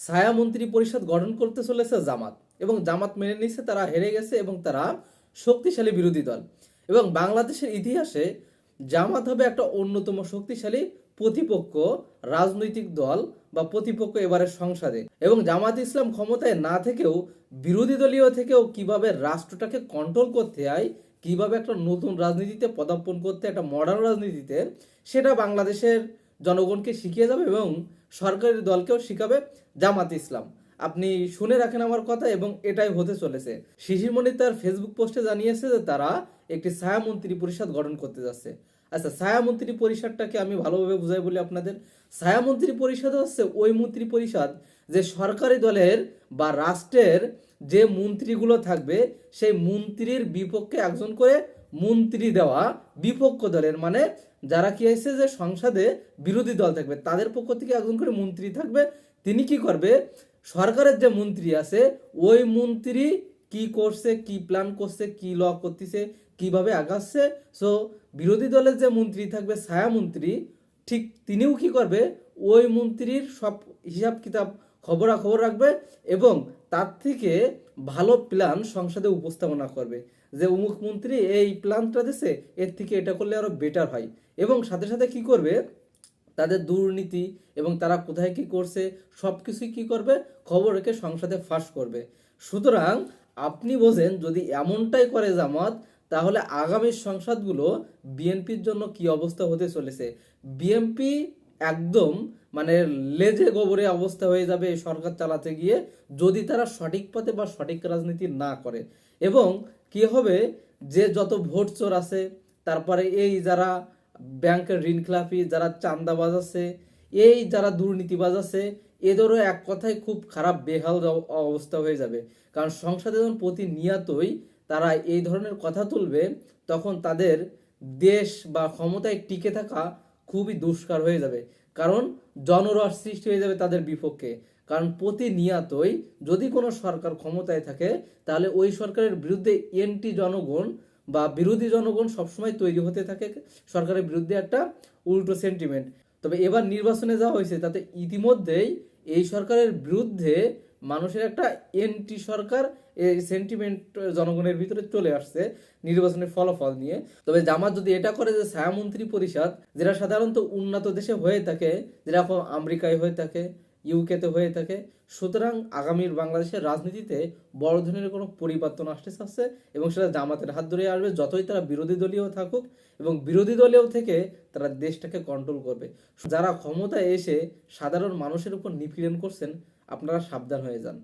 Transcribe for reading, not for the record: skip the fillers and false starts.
ছায়া মন্ত্রী পরিষদ গঠন করতে চলেছে জামাত, এবং জামাত মেনে নিচ্ছে তারা হেরে গেছে এবং তারা শক্তিশালী বিরোধী দল। এবং বাংলাদেশের ইতিহাসে জামাত হবে একটা অন্যতম শক্তিশালী প্রতিপক্ষ রাজনৈতিক দল বা প্রতিপক্ষ এবারের সংসদে। এবং জামাত ইসলাম ক্ষমতায় না থেকেও বিরোধী দলীয় থেকেও কিভাবে রাষ্ট্রটাকে কন্ট্রোল করতে হয়, কিভাবে একটা নতুন রাজনীতিতে পদার্পণ করতে, একটা মডার্ন রাজনীতিতে, সেটা বাংলাদেশের জনগণকে শিখিয়ে যাবে এবং সরকারি দলকেও শিখাবে জামাত ইসলাম। আপনি শুনে রাখেন আমার কথা, এবং এটাই হতে চলেছে। শিশিরমণি তার ফেসবুক পোস্টে জানিয়েছে যে তারা একটি ছায়া মন্ত্রী পরিষদ গঠন করতে যাচ্ছে। আচ্ছা, ছায়া মন্ত্রী পরিষদটাকে আমি ভালোভাবে বুঝাই বলি আপনাদের। ছায়া মন্ত্রী পরিষদ হচ্ছে ওই মন্ত্রী পরিষদ যে সরকারি দলের বা রাষ্ট্রের যে মন্ত্রীগুলো থাকবে সেই মন্ত্রীর বিপক্ষে একজন করে মন্ত্রী দেওয়া, বিপক্ষ দলের মানে যারা কি হয়েছে যে সংসদে বিরোধী দল থাকবে তাদের পক্ষ থেকে একজন করে মন্ত্রী থাকবে। তিনি কি করবে, সরকারের যে মন্ত্রী আছে ওই মন্ত্রী কি করছে, কি প্ল্যান করছে, কি ল করতেছে, কিভাবে আগাচ্ছে, সো বিরোধী দলের যে মন্ত্রী থাকবে ছায়া মন্ত্রী, ঠিক তিনিও কি করবে, ওই মন্ত্রীর সব হিসাব কিতাব খবরাখবর রাখবে এবং তার থেকে ভালো প্ল্যান সংসদে উপস্থাপনা করবে যে অমুক মন্ত্রী এই প্ল্যানটা দিছে, এর থেকে এটা করলে আরো বেটার হয়। এবং সাথে সাথে কি করবে, তাদের দুর্নীতি এবং তারা কোথায় কি করছে সব কিছুই কি করবে, খবর রেখে সংসদে ফাঁস করবে। সুতরাং আপনি বোঝেন যদি এমনটাই করে জামাত, তাহলে আগামী সংসদগুলো বিএনপির জন্য কি অবস্থা হতে চলেছে। বিএনপি একদম মানে লেজে গোবরে অবস্থা হয়ে যাবে এই সরকার চালাতে গিয়ে, যদি তারা সঠিক পথে বা সঠিক রাজনীতি না করে। এবং কি হবে, যে যত ভোট চোর আছে, তারপরে এই যারা ব্যাংকের ঋণ খেলাপি, যারা চাঁদাবাজ আছে, এই যারা দুর্নীতিবাজ আছে, এদেরও এক কথায় খুব খারাপ বেহাল অবস্থা হয়ে যাবে। কারণ সংসদে যখন প্রতিনিয়তই তারা এই ধরনের কথা তুলবে, তখন তাদের দেশ বা ক্ষমতায় টিকে থাকা খুবই দুষ্কার হয়ে যাবে। কারণ জনরস সৃষ্টি হয়ে যাবে তাদের বিপক্ষে। কারণ প্রতিনিয়তই যদি কোনো সরকার ক্ষমতায় থাকে, তাহলে ওই সরকারের বিরুদ্ধে এন্টি জনগণ বা বিরোধী জনগণ সবসময় তৈরি হতে থাকে সরকারের বিরুদ্ধে একটা উল্টো সেন্টিমেন্ট। তবে এবার নির্বাচনে যাওয়া হয়েছে, তাতে ইতিমধ্যেই এই সরকারের বিরুদ্ধে মানুষের একটা এন্টি সরকার এই সেন্টিমেন্ট জনগণের ভিতরে চলে আসছে নির্বাচনের ফলাফল নিয়ে। তবে জামাত যদি এটা করে যে ছায়ামন্ত্রী পরিষদ, যেটা সাধারণত উন্নত দেশে হয়ে থাকে, যেরকম আমেরিকায় হয়ে থাকে, ইউকেতে হয়ে থাকে, সুতরাং আগামীর বাংলাদেশের রাজনীতিতে বড় ধরনের কোনো পরিবর্তন আসতে চাচ্ছে এবং সেটা জামাতের হাত ধরে আসবে, যতই তারা বিরোধী দলীয় থাকুক এবং বিরোধী দলীয় থেকে তারা দেশটাকে কন্ট্রোল করবে। যারা ক্ষমতায় এসে সাধারণ মানুষের উপর নিপীড়ন করছেন, আপনারা সাবধান হয়ে যান।